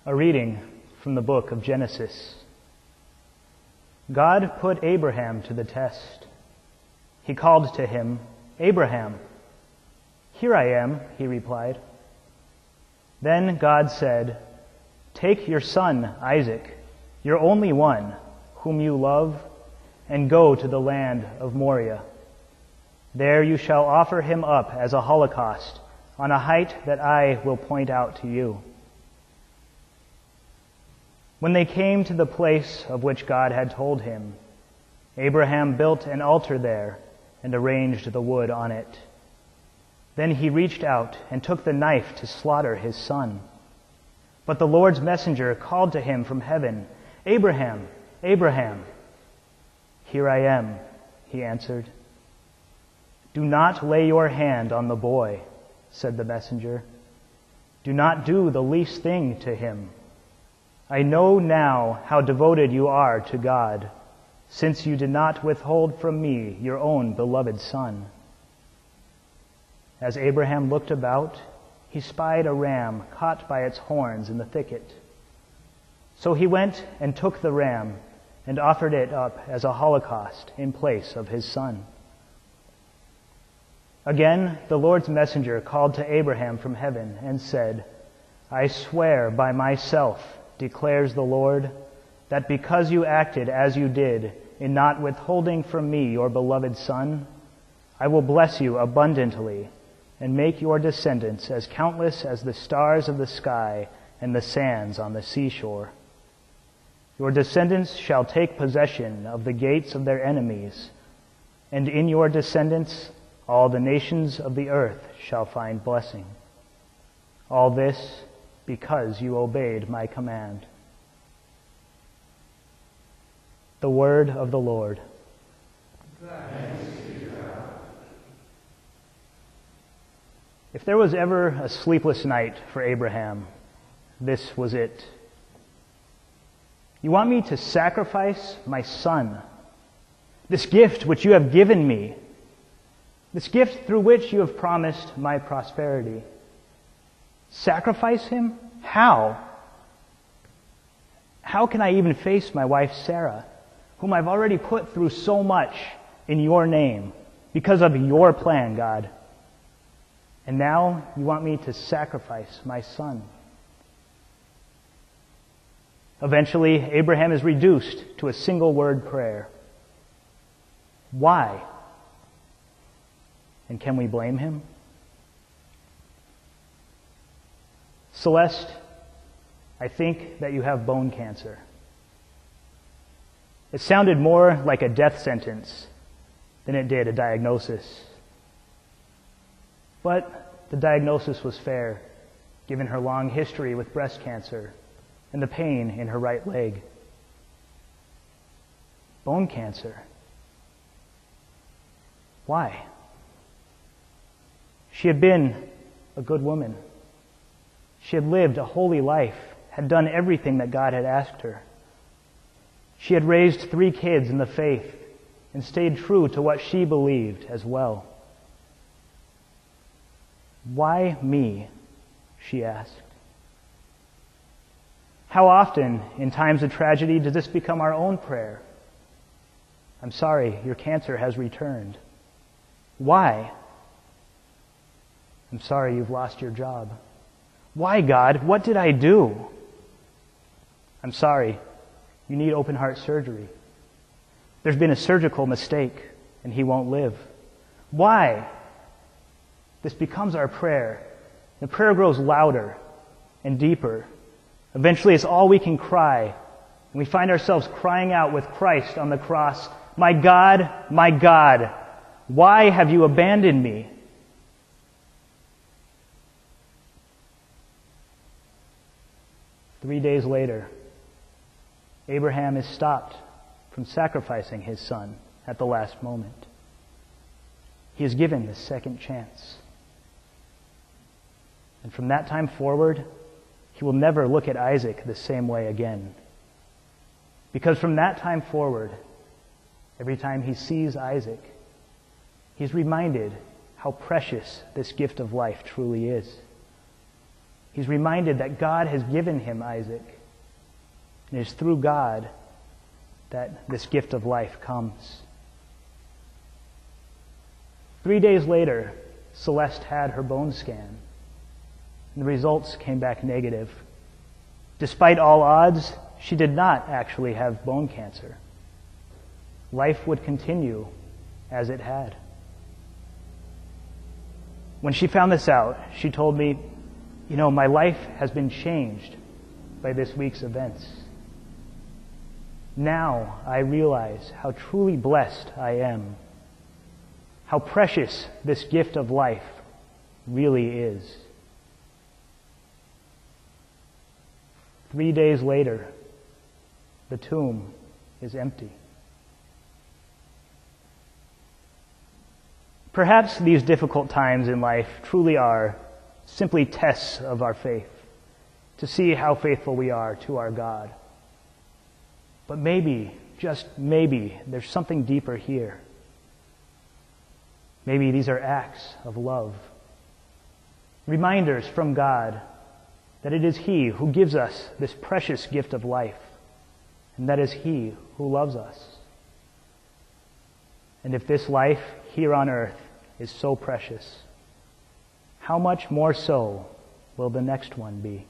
A reading from the book of Genesis. God put Abraham to the test. He called to him, "Abraham." "Here I am," he replied. Then God said, "Take your son, Isaac, your only one, whom you love, and go to the land of Moriah. There you shall offer him up as a holocaust on a height that I will point out to you." When they came to the place of which God had told him, Abraham built an altar there and arranged the wood on it. Then he reached out and took the knife to slaughter his son. But the Lord's messenger called to him from heaven, "Abraham, Abraham." "Here I am," he answered. "Do not lay your hand on the boy," said the messenger. "Do not do the least thing to him. I know now how devoted you are to God, since you did not withhold from me your own beloved son." As Abraham looked about, he spied a ram caught by its horns in the thicket. So he went and took the ram and offered it up as a holocaust in place of his son. Again, the Lord's messenger called to Abraham from heaven and said, "I swear by myself, declares the Lord, that because you acted as you did in not withholding from me your beloved son, I will bless you abundantly and make your descendants as countless as the stars of the sky and the sands on the seashore. Your descendants shall take possession of the gates of their enemies, and in your descendants all the nations of the earth shall find blessing. All this because you obeyed my command." The word of the Lord. Thanks be to God. If there was ever a sleepless night for Abraham, this was it. "You want me to sacrifice my son, this gift which you have given me, this gift through which you have promised my prosperity. Sacrifice him? How? How can I even face my wife Sarah, whom I've already put through so much in your name because of your plan, God? And now you want me to sacrifice my son?" Eventually, Abraham is reduced to a single word prayer. Why? And can we blame him? "Celeste, I think that you have bone cancer." It sounded more like a death sentence than it did a diagnosis. But the diagnosis was fair, given her long history with breast cancer and the pain in her right leg. Bone cancer. Why? She had been a good woman. She had lived a holy life, had done everything that God had asked her. She had raised 3 kids in the faith and stayed true to what she believed as well. "Why me?" she asked. How often, in times of tragedy, does this become our own prayer? "I'm sorry, your cancer has returned." Why? "I'm sorry you've lost your job." Why, God? What did I do? "I'm sorry, you need open heart surgery. There's been a surgical mistake, and he won't live." Why? This becomes our prayer. The prayer grows louder and deeper. Eventually, it's all we can cry, and we find ourselves crying out with Christ on the cross, my God, why have you abandoned me?" Three days later, Abraham is stopped from sacrificing his son at the last moment. He is given the second chance. And from that time forward, he will never look at Isaac the same way again. Because from that time forward, every time he sees Isaac, he's reminded how precious this gift of life truly is. He's reminded that God has given him Isaac. And it is through God that this gift of life comes. 3 days later, Celeste had her bone scan. And the results came back negative. Despite all odds, she did not actually have bone cancer. Life would continue as it had. When she found this out, she told me, my life has been changed by this week's events. Now I realize how truly blessed I am, how precious this gift of life really is. 3 days later, the tomb is empty. Perhaps these difficult times in life truly are simply tests of our faith, to see how faithful we are to our God. But maybe, just maybe, there's something deeper here. Maybe these are acts of love, reminders from God that it is He who gives us this precious gift of life, and that is He who loves us. And if this life here on earth is so precious, how much more so will the next one be?